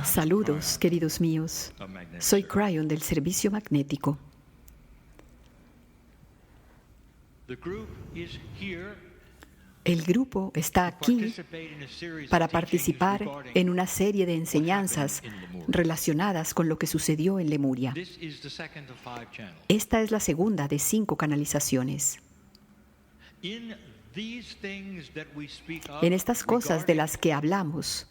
Saludos, queridos míos. Soy Cryon del Servicio Magnético. El grupo está aquí para participar en una serie de enseñanzas relacionadas con lo que sucedió en Lemuria. Esta es la segunda de 5 canalizaciones. En estas cosas de las que hablamos,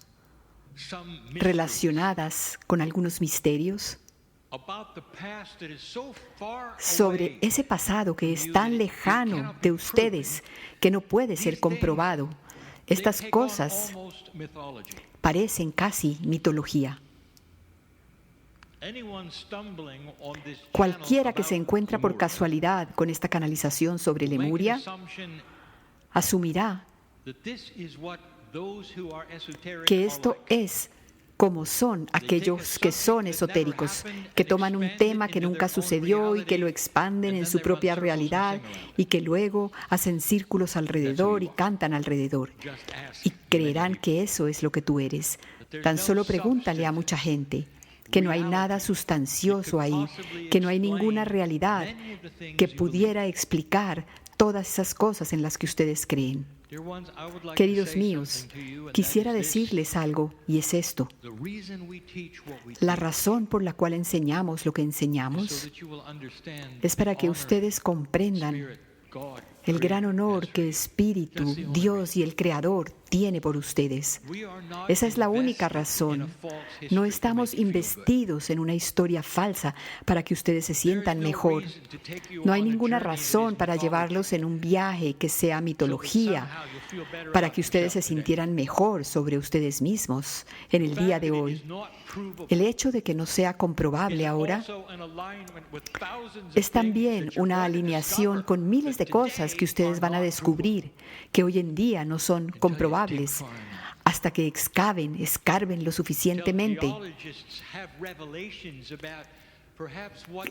relacionadas con algunos misterios, sobre ese pasado que es tan lejano de ustedes que no puede ser comprobado, estas cosas parecen casi mitología. Cualquiera que se encuentra por casualidad con esta canalización sobre Lemuria asumirá que esto es como son aquellos que son esotéricos, que toman un tema que nunca sucedió y que lo expanden en su propia realidad y que luego hacen círculos alrededor y cantan alrededor. Y creerán que eso es lo que tú eres. Tan solo pregúntale a mucha gente que no hay nada sustancioso ahí, que no hay ninguna realidad que pudiera explicar todas esas cosas en las que ustedes creen. Queridos míos, quisiera decirles algo, y es esto. La razón por la cual enseñamos lo que enseñamos es para que ustedes comprendan el gran honor que Espíritu, Dios y el Creador tiene por ustedes. Esa es la única razón. No estamos investidos en una historia falsa para que ustedes se sientan mejor. No hay ninguna razón para llevarlos en un viaje que sea mitología, para que ustedes se sintieran mejor sobre ustedes mismos en el día de hoy. El hecho de que no sea comprobable ahora es también una alineación con miles de cosas que ustedes van a descubrir que hoy en día no son comprobables hasta que escarben lo suficientemente,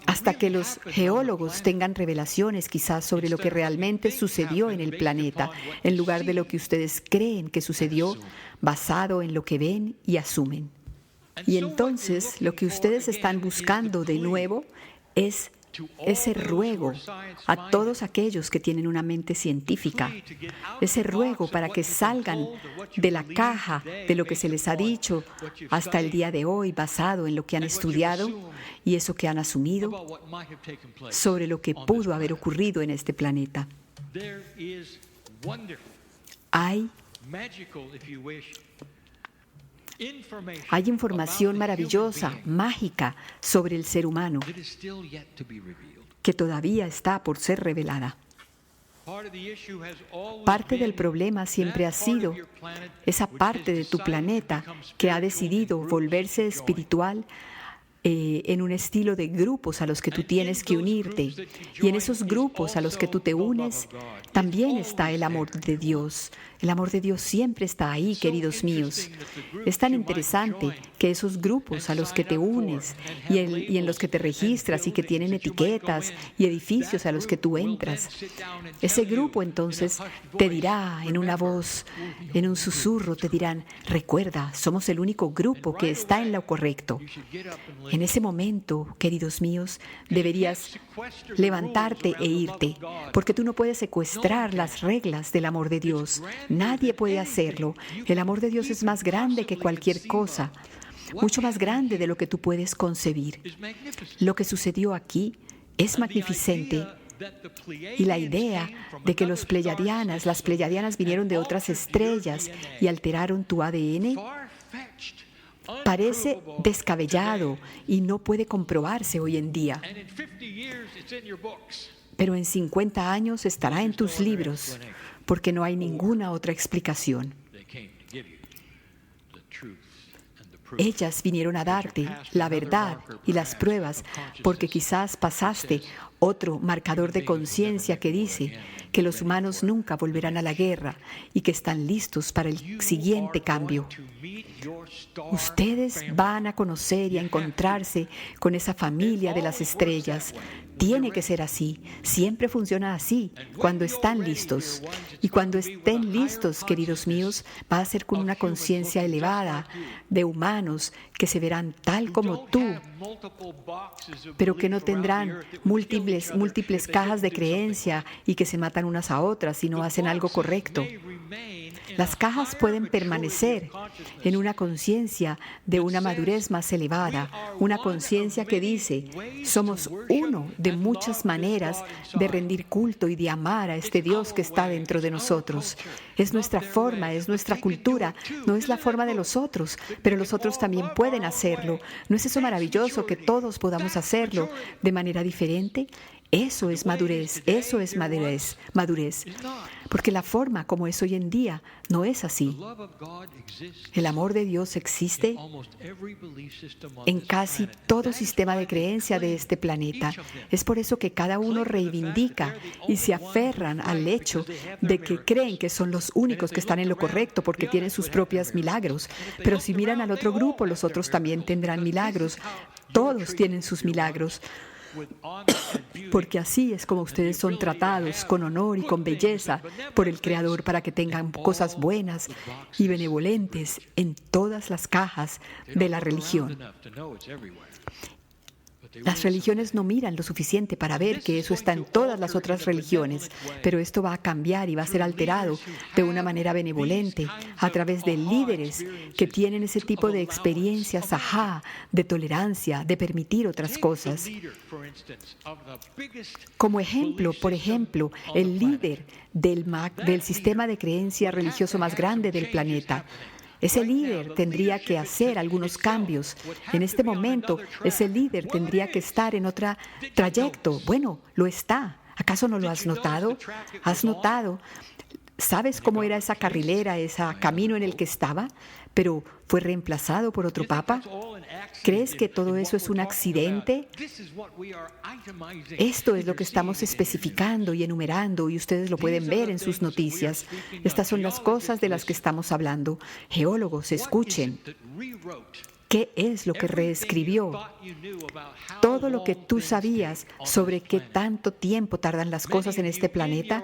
hasta que los geólogos tengan revelaciones quizás sobre lo que realmente sucedió en el planeta, en lugar de lo que ustedes creen que sucedió basado en lo que ven y asumen. Y entonces lo que ustedes están buscando de nuevo es ese ruego a todos aquellos que tienen una mente científica, ese ruego para que salgan de la caja de lo que se les ha dicho hasta el día de hoy, basado en lo que han estudiado y eso que han asumido sobre lo que pudo haber ocurrido en este planeta. Hay información maravillosa, mágica, sobre el ser humano que todavía está por ser revelada. Parte del problema siempre ha sido esa parte de tu planeta que ha decidido volverse espiritual en un estilo de grupos a los que tú tienes que unirte. Y en esos grupos a los que tú te unes, también está el amor de Dios. El amor de Dios siempre está ahí, queridos míos. Es tan interesante que esos grupos a los que te unes y en los que te registras y que tienen etiquetas y edificios a los que tú entras, ese grupo entonces te dirá en una voz, en un susurro, te dirán: recuerda, somos el único grupo que está en lo correcto. En ese momento, queridos míos, deberías levantarte e irte, porque tú no puedes secuestrar las reglas del amor de Dios. Nadie puede hacerlo. El amor de Dios es más grande que cualquier cosa, mucho más grande de lo que tú puedes concebir. Lo que sucedió aquí es magnificente. Y la idea de que las pleyadianas vinieron de otras estrellas y alteraron tu ADN, parece descabellado y no puede comprobarse hoy en día. Pero en 50 años estará en tus libros, porque no hay ninguna otra explicación. Ellas vinieron a darte la verdad y las pruebas, porque quizás pasaste otro marcador de conciencia que dice que los humanos nunca volverán a la guerra y que están listos para el siguiente cambio. Ustedes van a conocer y a encontrarse con esa familia de las estrellas. Tiene que ser así. Siempre funciona así, cuando están listos. Y cuando estén listos, queridos míos, va a ser con una conciencia elevada de humanos humanos que se verán tal como tú, pero que no tendrán múltiples cajas de creencia y que se matan unas a otras si no hacen algo correcto. Las cajas pueden permanecer en una conciencia de una madurez más elevada, una conciencia que dice, somos uno de muchas maneras de rendir culto y de amar a este Dios que está dentro de nosotros. Es nuestra forma, es nuestra cultura, no es la forma de los otros, pero los otros también pueden hacerlo. ¿No es eso maravilloso que todos podamos hacerlo de manera diferente? Eso es madurez, madurez. Porque la forma como es hoy en día no es así. El amor de Dios existe en casi todo sistema de creencia de este planeta. Es por eso que cada uno reivindica y se aferran al hecho de que creen que son los únicos que están en lo correcto porque tienen sus propios milagros. Pero si miran al otro grupo, los otros también tendrán milagros. Todos tienen sus milagros. Porque así es como ustedes son tratados, con honor y con belleza, por el Creador, para que tengan cosas buenas y benevolentes en todas las cajas de la religión. Las religiones no miran lo suficiente para ver que eso está en todas las otras religiones, pero esto va a cambiar y va a ser alterado de una manera benevolente a través de líderes que tienen ese tipo de experiencias, de tolerancia, de permitir otras cosas. Como ejemplo, por ejemplo, el líder del sistema de creencia religioso más grande del planeta. Ese líder tendría que hacer algunos cambios. En este momento, ese líder tendría que estar en otro trayecto. Bueno, lo está. ¿Acaso no lo has notado? ¿Has notado? ¿Sabes cómo era esa carrilera, ese camino en el que estaba? Pero fue reemplazado por otro papa. ¿Crees que todo eso es un accidente? Esto es lo que estamos especificando y enumerando, y ustedes lo pueden ver en sus noticias. Estas son las cosas de las que estamos hablando. Geólogos, escuchen. ¿Qué es lo que reescribió? Todo lo que tú sabías sobre qué tanto tiempo tardan las cosas en este planeta,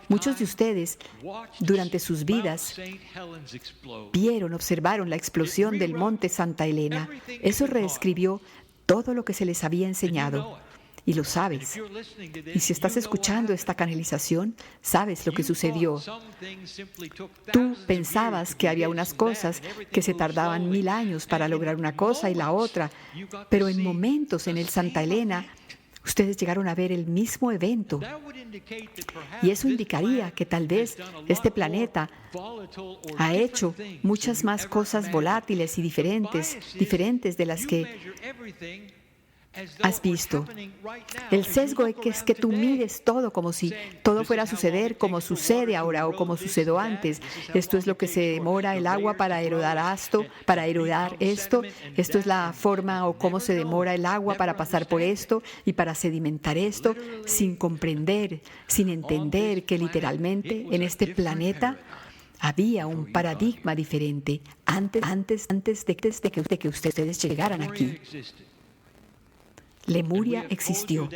muchos de ustedes durante sus vidas observaron la explosión del monte Santa Elena. Eso reescribió todo lo que se les había enseñado. Y lo sabes. Y si estás escuchando esta canalización, sabes lo que sucedió. Tú pensabas que había unas cosas que se tardaban 1000 años para lograr una cosa y la otra, pero en momentos en el Santa Elena, ustedes llegaron a ver el mismo evento. Y eso indicaría que tal vez este planeta ha hecho muchas más cosas volátiles y diferentes de las que has visto. El sesgo es que tú mides todo como si todo fuera a suceder como sucede ahora o como sucedió antes. Esto es lo que se demora el agua para erodar esto. Esto es la forma o cómo se demora el agua para pasar por esto y para sedimentar esto, sin comprender, sin entender que literalmente en este planeta había un paradigma diferente antes de que ustedes llegaran aquí. Lemuria existió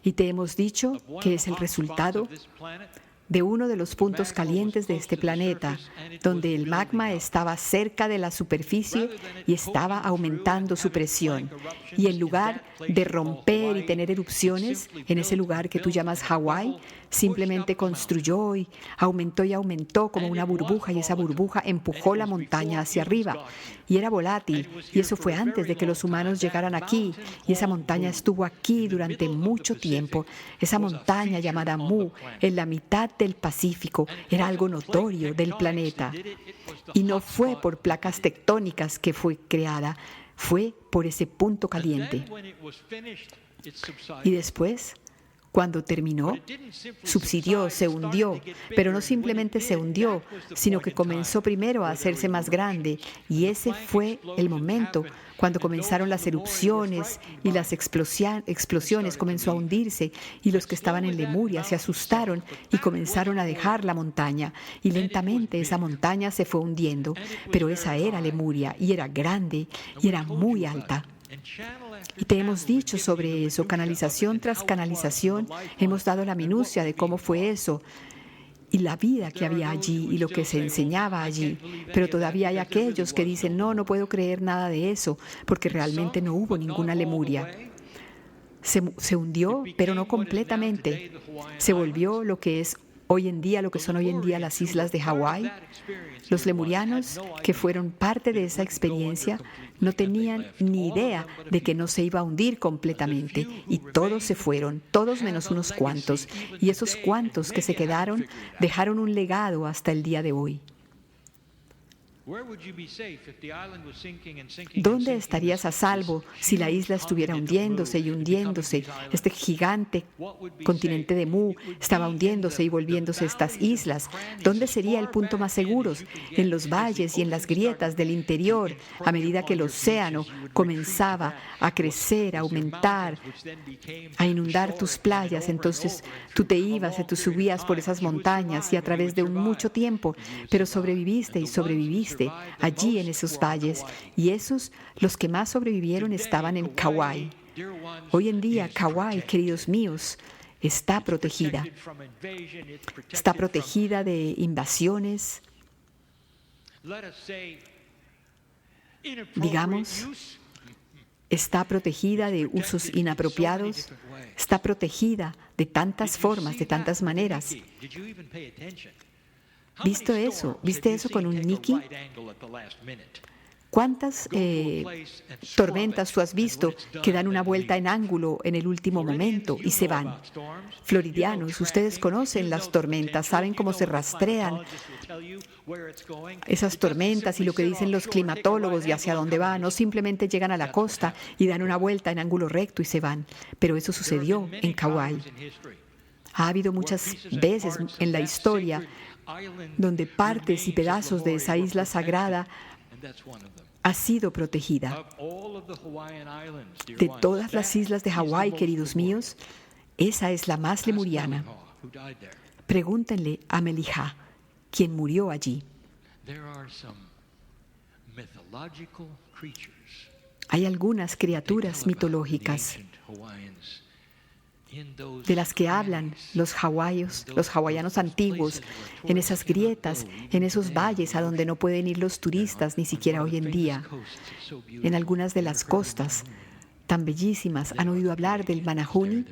y te hemos dicho que es el resultado de uno de los puntos calientes de este planeta, donde el magma estaba cerca de la superficie y estaba aumentando su presión. Y en lugar de romper y tener erupciones, en ese lugar que tú llamas Hawái, simplemente construyó y aumentó como una burbuja, y esa burbuja empujó la montaña hacia arriba. Y era volátil, y eso fue antes de que los humanos llegaran aquí. Y esa montaña estuvo aquí durante mucho tiempo. Esa montaña llamada Mu, en la mitad del Pacífico, era algo notorio del planeta. Y no fue por placas tectónicas que fue creada, fue por ese punto caliente. Y después, cuando terminó, subsidió, se hundió, pero no simplemente se hundió, sino que comenzó primero a hacerse más grande, y ese fue el momento cuando comenzaron las erupciones y las explosiones, comenzó a hundirse, y los que estaban en Lemuria se asustaron y comenzaron a dejar la montaña, y lentamente esa montaña se fue hundiendo, pero esa era Lemuria, y era grande, y era muy alta. Y te hemos dicho sobre eso, canalización tras canalización, hemos dado la minucia de cómo fue eso. y la vida que había allí y lo que se enseñaba allí. Pero todavía hay aquellos que dicen, no puedo creer nada de eso, porque realmente no hubo ninguna Lemuria. Se hundió, pero no completamente. Se volvió lo que es hoy en día, lo que son hoy en día las islas de Hawái. Los lemurianos, que fueron parte de esa experiencia, no tenían ni idea de que no se iba a hundir completamente. Y todos se fueron, todos menos unos cuantos. Y esos cuantos que se quedaron dejaron un legado hasta el día de hoy. ¿Dónde estarías a salvo si la isla estuviera hundiéndose y hundiéndose? Este gigante continente de Mu estaba hundiéndose y volviéndose estas islas. ¿Dónde sería el punto más seguro? En los valles y en las grietas del interior, a medida que el océano comenzaba a crecer, a aumentar, a inundar tus playas. Entonces tú te ibas y tú subías por esas montañas y a través de mucho tiempo, pero sobreviviste y sobreviviste allí en esos valles, y esos, los que más sobrevivieron, estaban en Kauai. Hoy en día, Kauai, queridos míos, está protegida. Está protegida de invasiones, digamos, está protegida de usos inapropiados, está protegida de tantas formas, de tantas maneras. ¿Viste eso con un Nicky? ¿Cuántas tormentas tú has visto que dan una vuelta en ángulo en el último momento y se van? Floridianos, ustedes conocen las tormentas, saben cómo se rastrean esas tormentas y lo que dicen los climatólogos y hacia dónde van. No simplemente llegan a la costa y dan una vuelta en ángulo recto y se van. Pero eso sucedió en Kauai. Ha habido muchas veces en la historia donde partes y pedazos de esa isla sagrada ha sido protegida. De todas las islas de Hawái, queridos míos, esa es la más lemuriana. Pregúntenle a Melija, quien murió allí. Hay algunas criaturas mitológicas de las que hablan los hawaianos antiguos, en esas grietas, en esos valles a donde no pueden ir los turistas, ni siquiera hoy en día. En algunas de las costas tan bellísimas, ¿han oído hablar del Manahuni?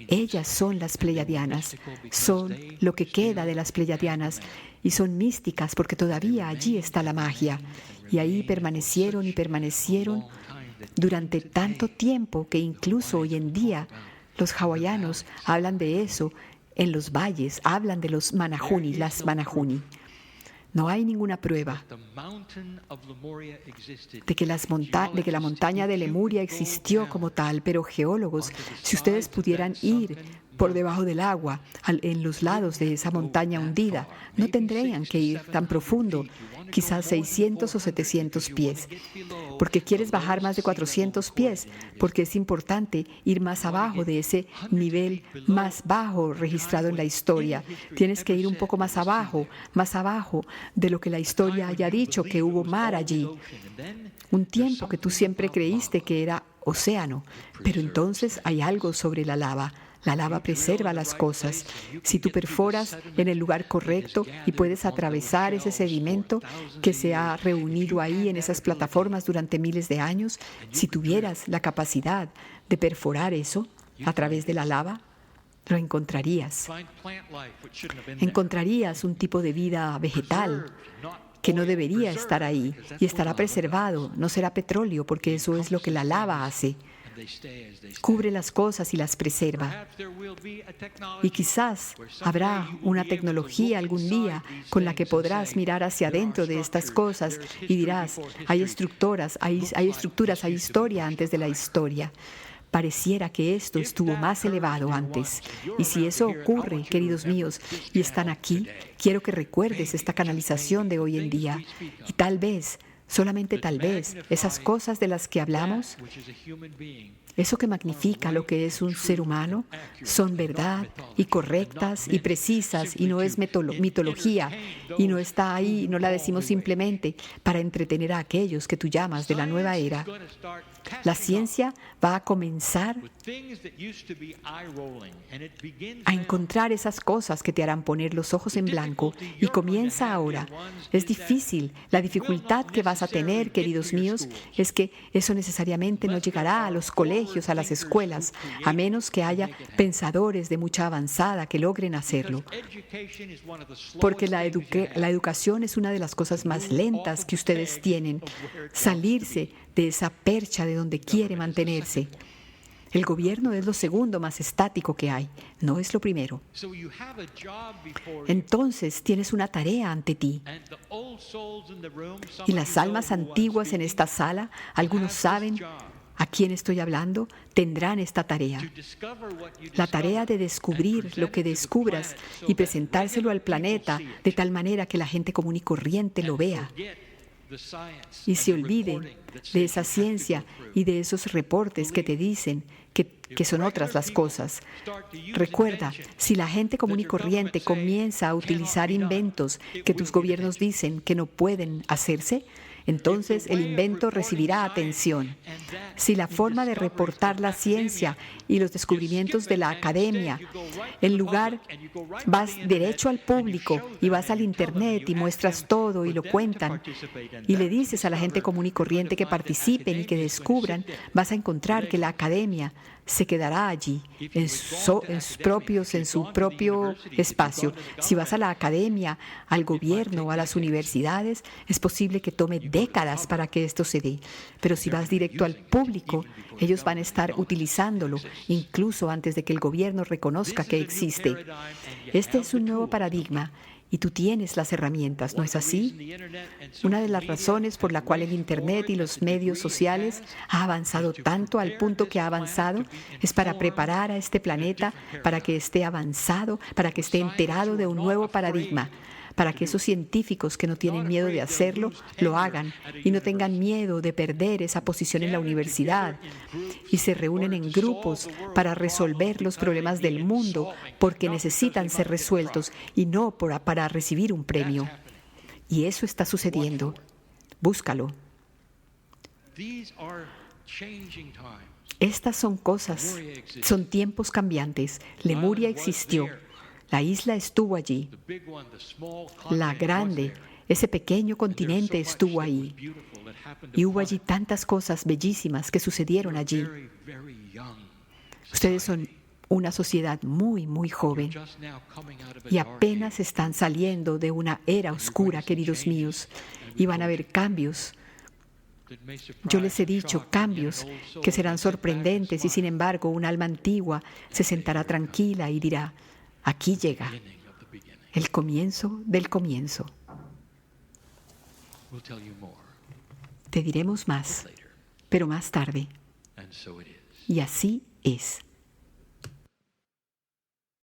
Ellas son las pleiadianas, son lo que queda de las pleiadianas, y son místicas porque todavía allí está la magia. Y ahí permanecieron y permanecieron durante tanto tiempo que incluso hoy en día los hawaianos hablan de eso en los valles, hablan de los Manahuni, las Manahuni. No hay ninguna prueba de que la montaña de Lemuria existió como tal, pero geólogos, si ustedes pudieran ir por debajo del agua, en los lados de esa montaña hundida, no tendrían que ir tan profundo, quizás 600 o 700 pies. Porque quieres bajar más de 400 pies, porque es importante ir más abajo de ese nivel más bajo registrado en la historia. Tienes que ir un poco más abajo de lo que la historia haya dicho, que hubo mar allí. Un tiempo que tú siempre creíste que era océano, pero entonces hay algo sobre la lava. La lava preserva las cosas. Si tú perforas en el lugar correcto y puedes atravesar ese sedimento que se ha reunido ahí en esas plataformas durante miles de años, si tuvieras la capacidad de perforar eso a través de la lava, lo encontrarías. Encontrarías un tipo de vida vegetal que no debería estar ahí y estará preservado, no será petróleo, porque eso es lo que la lava hace. Cubre las cosas y las preserva. Y quizás habrá una tecnología algún día con la que podrás mirar hacia adentro de estas cosas y dirás, hay estructuras, hay historia antes de la historia. Pareciera que esto estuvo más elevado antes. Y si eso ocurre, queridos míos, y están aquí, quiero que recuerdes esta canalización de hoy en día. Y tal vez Solamente tal vez esas cosas de las que hablamos, eso que magnifica lo que es un ser humano, son verdad y correctas y precisas y no es mitología y no está ahí, no la decimos simplemente para entretener a aquellos que tú llamas de la nueva era. La ciencia va a comenzar a encontrar esas cosas que te harán poner los ojos en blanco y comienza ahora. Es difícil. La dificultad que vas a tener, queridos míos, es que eso necesariamente no llegará a los colegios, a las escuelas, a menos que haya pensadores de mucha avanzada que logren hacerlo. Porque la educación es una de las cosas más lentas que ustedes tienen. Salirse de esa percha de donde quiere mantenerse. El gobierno es lo segundo más estático que hay, no es lo primero. Entonces tienes una tarea ante ti. Y las almas antiguas en esta sala, algunos saben a quién estoy hablando, tendrán esta tarea. La tarea de descubrir lo que descubras y presentárselo al planeta de tal manera que la gente común y corriente lo vea. Y se olviden de esa ciencia y de esos reportes que te dicen que son otras las cosas. Recuerda, si la gente común y corriente comienza a utilizar inventos que tus gobiernos dicen que no pueden hacerse, entonces el invento recibirá atención. Si la forma de reportar la ciencia y los descubrimientos de la academia, en lugar vas derecho al público y vas al internet y muestras todo y lo cuentan y le dices a la gente común y corriente que participen y que descubran, vas a encontrar que la academia se quedará allí, en su propio espacio. Si vas a la academia, al gobierno, a las universidades, es posible que tome décadas para que esto se dé. Pero si vas directo al público, ellos van a estar utilizándolo, incluso antes de que el gobierno reconozca que existe. Este es un nuevo paradigma. Y tú tienes las herramientas, ¿no es así? Una de las razones por la cual el Internet y los medios sociales ha avanzado tanto al punto que ha avanzado es para preparar a este planeta para que esté avanzado, para que esté enterado de un nuevo paradigma, para que esos científicos que no tienen miedo de hacerlo, lo hagan y no tengan miedo de perder esa posición en la universidad y se reúnen en grupos para resolver los problemas del mundo porque necesitan ser resueltos y no para recibir un premio. Y eso está sucediendo. Búscalo. Estas son cosas, son tiempos cambiantes. Lemuria existió. La isla estuvo allí. La grande, ese pequeño continente estuvo ahí. Y hubo allí tantas cosas bellísimas que sucedieron allí. Ustedes son una sociedad muy, muy joven. Y apenas están saliendo de una era oscura, queridos míos. Y van a haber cambios. Yo les he dicho cambios que serán sorprendentes y sin embargo un alma antigua se sentará tranquila y dirá: aquí llega el comienzo del comienzo. Te diremos más, pero más tarde. Y así es.